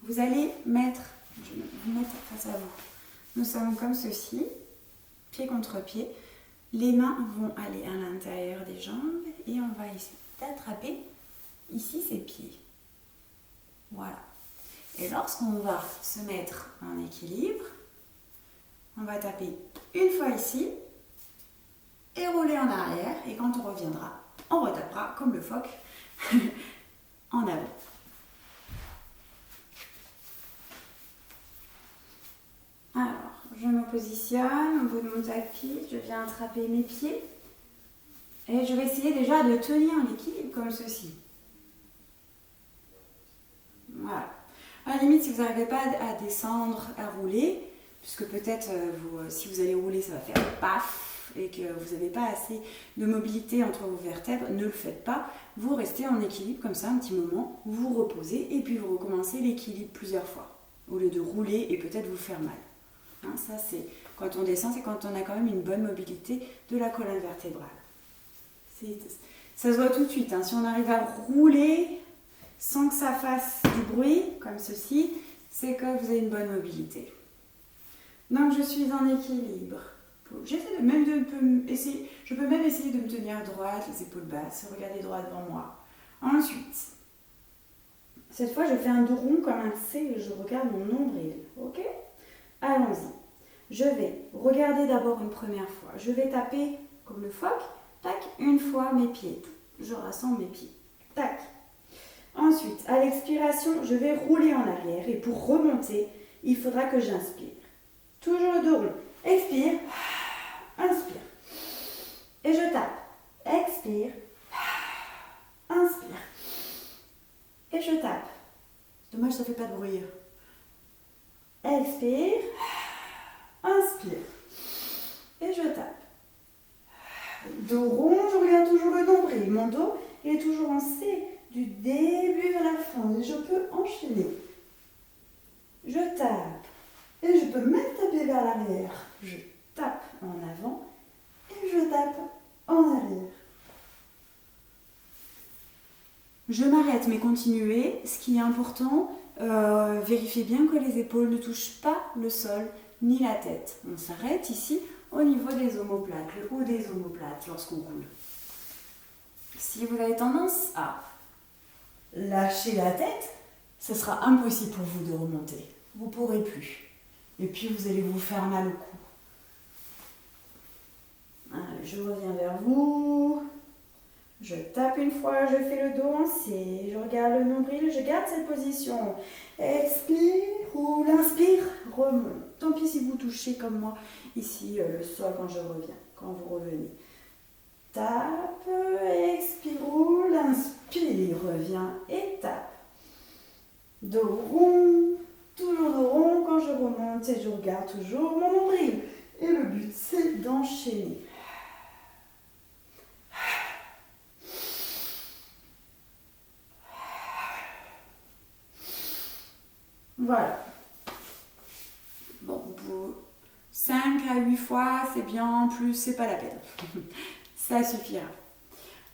vous allez je vais vous mettre face à vous. Nous sommes comme ceci, pied contre pied. Les mains vont aller à l'intérieur des jambes et on va essayer d'attraper ici ses pieds. Voilà. Et lorsqu'on va se mettre en équilibre, on va taper une fois ici et rouler en arrière. Et quand on reviendra, on retapera comme le phoque en avant. Alors, je me positionne au bout de mon tapis, je viens attraper mes pieds et je vais essayer déjà de tenir l'équilibre comme ceci. Voilà. À la limite, si vous n'arrivez pas à descendre, à rouler, puisque peut-être si vous allez rouler, ça va faire paf et que vous n'avez pas assez de mobilité entre vos vertèbres, ne le faites pas. Vous restez en équilibre comme ça un petit moment, vous vous reposez et puis vous recommencez l'équilibre plusieurs fois, au lieu de rouler et peut-être vous faire mal. Hein, ça, c'est quand on descend, c'est quand on a quand même une bonne mobilité de la colonne vertébrale. Ça se voit tout de suite. Hein. Si on arrive à rouler sans que ça fasse du bruit, comme ceci, c'est que vous avez une bonne mobilité. Donc, je suis en équilibre. J'essaie même essayer, je peux même essayer de me tenir droite, les épaules basses, regarder droit devant moi. Ensuite, cette fois, je fais un dos rond comme un C et je regarde mon nombril. Ok ? Allons-y. Je vais regarder d'abord une première fois. Je vais taper comme le phoque. Tac, une fois mes pieds. Je rassemble mes pieds. Tac. Ensuite, à l'expiration, je vais rouler en arrière. Et pour remonter, il faudra que j'inspire. Toujours le dos rond. Expire. Inspire. Et je tape. Expire. Inspire. Et je tape. Dommage, ça ne fait pas de bruit. Expire. Inspire. Et je tape. Dos rond, je regarde toujours le nombril. Mon dos est toujours en C du début à la fin. Et je peux enchaîner. Je tape. Et je peux même taper vers l'arrière. Je tape en avant et je tape en arrière. Je m'arrête mais continuez. Ce qui est important, vérifiez bien que les épaules ne touchent pas le sol ni la tête. On s'arrête ici au niveau des omoplates, le haut des omoplates lorsqu'on roule. Si vous avez tendance à lâcher la tête, ce sera impossible pour vous de remonter. Vous ne pourrez plus. Et puis vous allez vous faire mal au cou. Allez, je reviens vers vous. Je tape une fois, je fais le dos en C. Je regarde le nombril, je garde cette position. Expire, roule, inspire, remonte. Tant pis si vous touchez comme moi ici le sol quand je reviens, quand vous revenez. Tape, expire, roule, inspire, reviens et tape. Dos rond, toujours dos rond quand je remonte et je regarde toujours mon nombril. Et le but c'est d'enchaîner. Voilà. Bon, pour 5 à 8 fois, c'est bien, plus, c'est pas la peine. Ça suffira.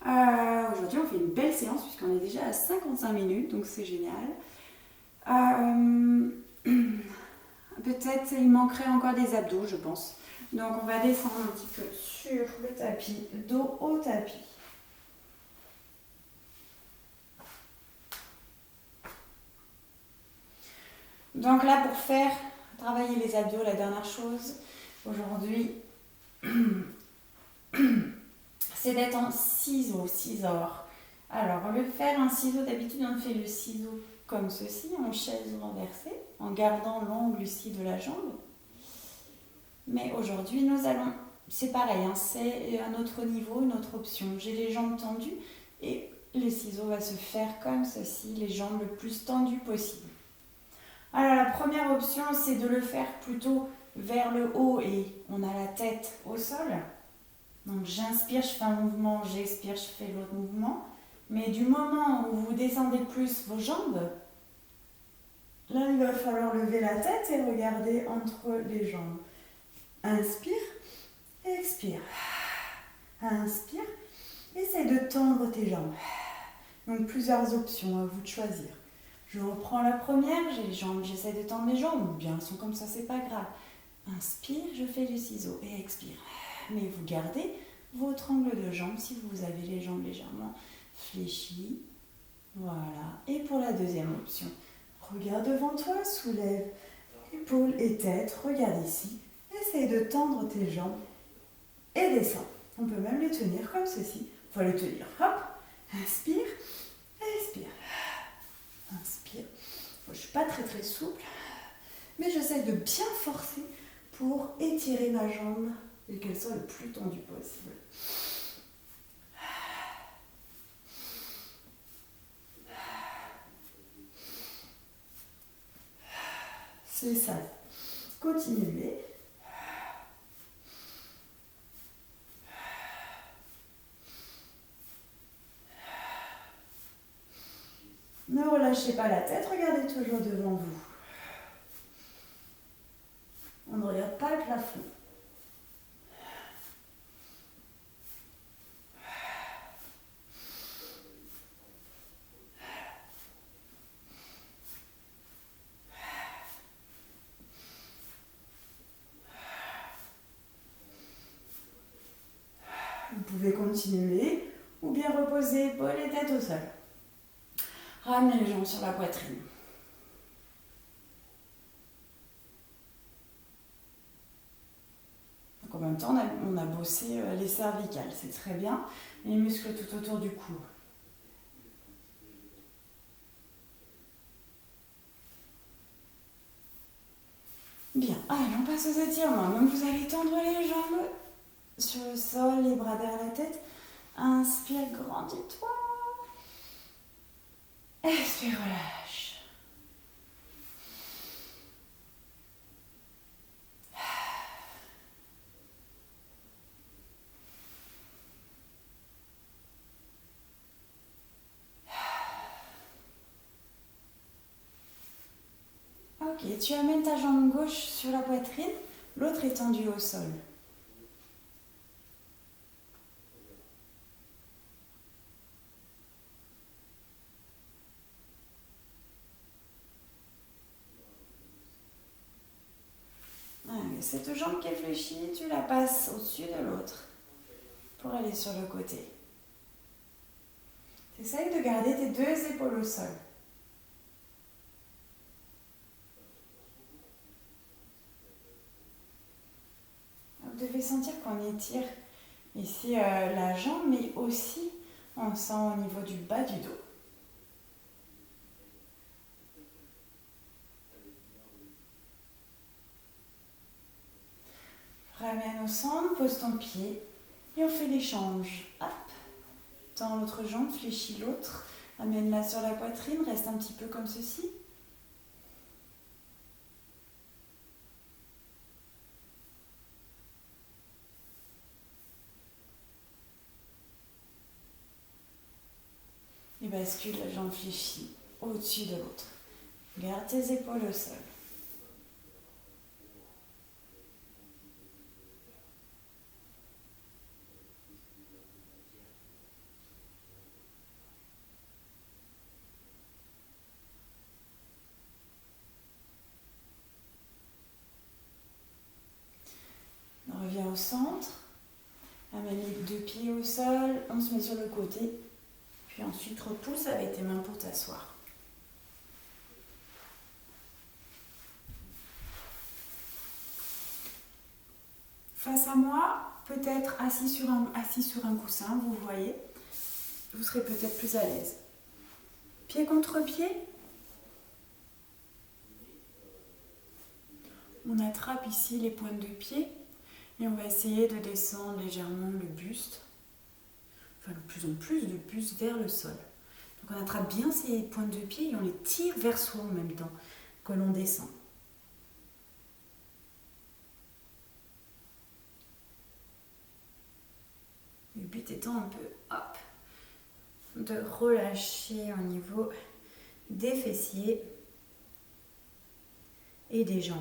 Aujourd'hui, on fait une belle séance puisqu'on est déjà à 55 minutes, donc c'est génial. Peut-être il manquerait encore des abdos, je pense. Donc on va descendre un petit peu sur le tapis, dos au tapis. Donc là, pour faire travailler les abdos, la dernière chose aujourd'hui, c'est d'être en ciseaux, scissor. Alors, le faire en ciseau, d'habitude on fait le ciseau comme ceci, en chaise renversée, en gardant l'angle ici de la jambe. Mais aujourd'hui, nous allons, c'est pareil, hein, c'est un autre niveau, une autre option. J'ai les jambes tendues et le ciseau va se faire comme ceci, les jambes le plus tendues possible. Alors la première option, c'est de le faire plutôt vers le haut et on a la tête au sol. Donc j'inspire, je fais un mouvement, j'expire, je fais l'autre mouvement. Mais du moment où vous descendez plus vos jambes, là il va falloir lever la tête et regarder entre les jambes. Inspire, expire. Inspire, essaie de tendre tes jambes. Donc plusieurs options, à vous de choisir. Je reprends la première, j'ai les jambes, j'essaie de tendre mes jambes, ou bien elles sont comme ça, c'est pas grave. Inspire, je fais du ciseau et expire. Mais vous gardez votre angle de jambe si vous avez les jambes légèrement fléchies. Voilà. Et pour la deuxième option, regarde devant toi, soulève épaules et tête, regarde ici. Essaye de tendre tes jambes et descends. On peut même les tenir comme ceci. Enfin, les tenir. Hop. Inspire. Expire. Inspire. Je ne suis pas très très souple, mais j'essaie de bien forcer pour étirer ma jambe et qu'elle soit le plus tendue possible. C'est ça. Continuez. Ne relâchez pas la tête, regardez toujours devant vous. On ne regarde pas le plafond. Vous pouvez continuer ou bien reposer épaules et tête au sol. Ramenez les jambes sur la poitrine. Donc en même temps, on a bossé les cervicales, c'est très bien. Les muscles tout autour du cou. Bien, allez, on passe aux étirements. Donc vous allez tendre les jambes sur le sol, les bras derrière la tête. Inspire, grandis-toi. Expire, relâche. Ok, tu amènes ta jambe gauche sur la poitrine, l'autre est tendue au sol. Allez, cette jambe qui est fléchie, tu la passes au-dessus de l'autre pour aller sur le côté. Essaye de garder tes deux épaules au sol. Vous devez sentir qu'on étire ici la jambe, mais aussi on sent au niveau du bas du dos. Ramène au centre, pose ton pied et on fait l'échange. Hop, tends l'autre jambe, fléchis l'autre, amène-la sur la poitrine, reste un petit peu comme ceci. Et bascule la jambe fléchie au-dessus de l'autre. Garde tes épaules au sol. On revient au centre. Amène les deux pieds au sol. On se met sur le côté. Puis ensuite, repousse avec tes mains pour t'asseoir. Face à moi, peut-être assis sur un coussin, vous voyez, vous serez peut-être plus à l'aise. Pied contre pied. On attrape ici les pointes de pied et on va essayer de descendre légèrement le buste, enfin de plus en plus de buste vers le sol. Donc on attrape bien ces pointes de pied et on les tire vers soi en même temps que l'on descend. Le but étant un peu, hop, de relâcher au niveau des fessiers et des jambes.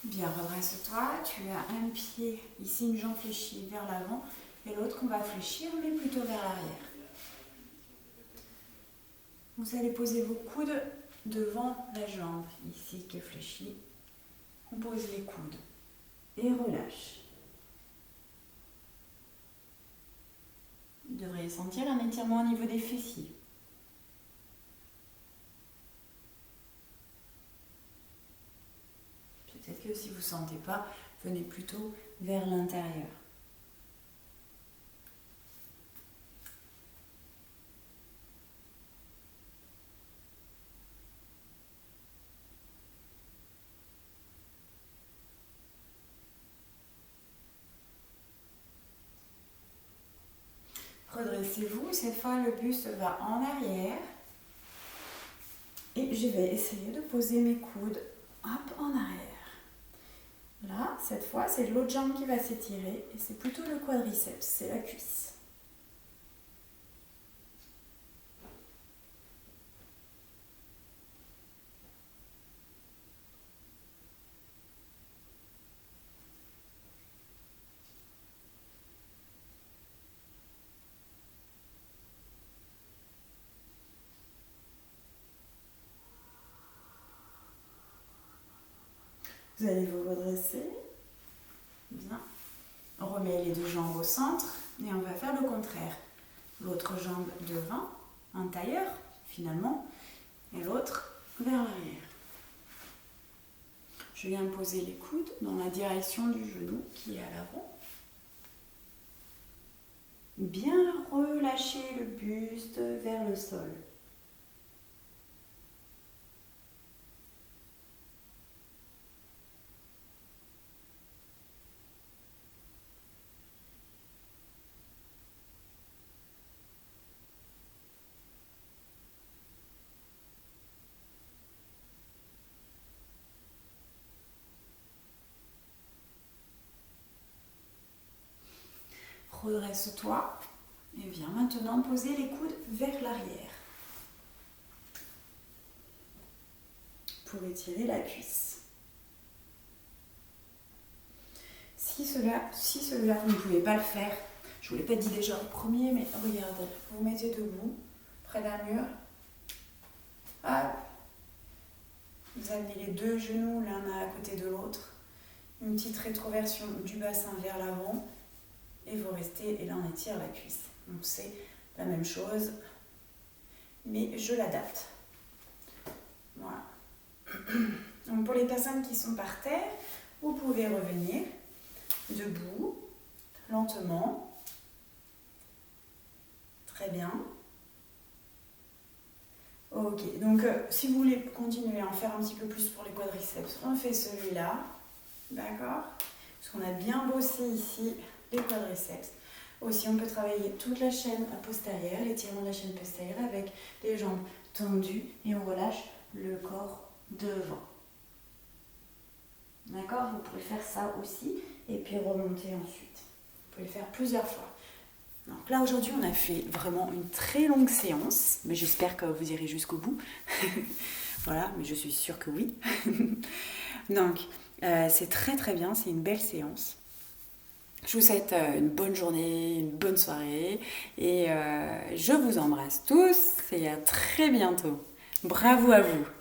Bien, redresse-toi. Tu as un pied, ici une jambe fléchie vers l'avant et l'autre qu'on va fléchir, mais plutôt vers l'arrière. Vous allez poser vos coudes devant la jambe, ici qui est fléchie. On pose les coudes et relâche. Vous devriez sentir un étirement au niveau des fessiers. Peut-être que si vous ne sentez pas, venez plutôt vers l'intérieur. Redressez-vous, cette fois le buste va en arrière. Et je vais essayer de poser mes coudes hop, en arrière. Là, cette fois, c'est l'autre jambe qui va s'étirer et c'est plutôt le quadriceps, c'est la cuisse. Vous allez vous redresser. Bien. On remet les deux jambes au centre et on va faire le contraire. L'autre jambe devant, en tailleur finalement, et l'autre vers l'arrière. Je viens poser les coudes dans la direction du genou qui est à l'avant. Bien relâcher le buste vers le sol. Redresse-toi et viens maintenant poser les coudes vers l'arrière pour étirer la cuisse. Si celui-là vous ne pouvez pas le faire, je ne vous l'ai pas dit déjà au premier, mais regardez, vous vous mettez debout près d'un mur. Hop. Vous amenez les deux genoux l'un à côté de l'autre, une petite rétroversion du bassin vers l'avant. Et vous restez, et là on étire la cuisse. Donc c'est la même chose, mais je l'adapte. Voilà. Donc pour les personnes qui sont par terre, vous pouvez revenir debout, lentement. Très bien. Ok, donc si vous voulez continuer à en faire un petit peu plus pour les quadriceps, on fait celui-là. D'accord? Parce qu'on a bien bossé ici les quadriceps. Aussi, on peut travailler toute la chaîne postérieure, l'étirement de la chaîne postérieure avec les jambes tendues et on relâche le corps devant. D'accord? Vous pouvez faire ça aussi et puis remonter ensuite. Vous pouvez le faire plusieurs fois. Donc là, aujourd'hui, on a fait vraiment une très longue séance, mais j'espère que vous irez jusqu'au bout. Voilà, mais je suis sûre que oui. Donc, c'est très très bien, c'est une belle séance. Je vous souhaite une bonne journée, une bonne soirée et je vous embrasse tous et à très bientôt. Bravo à vous!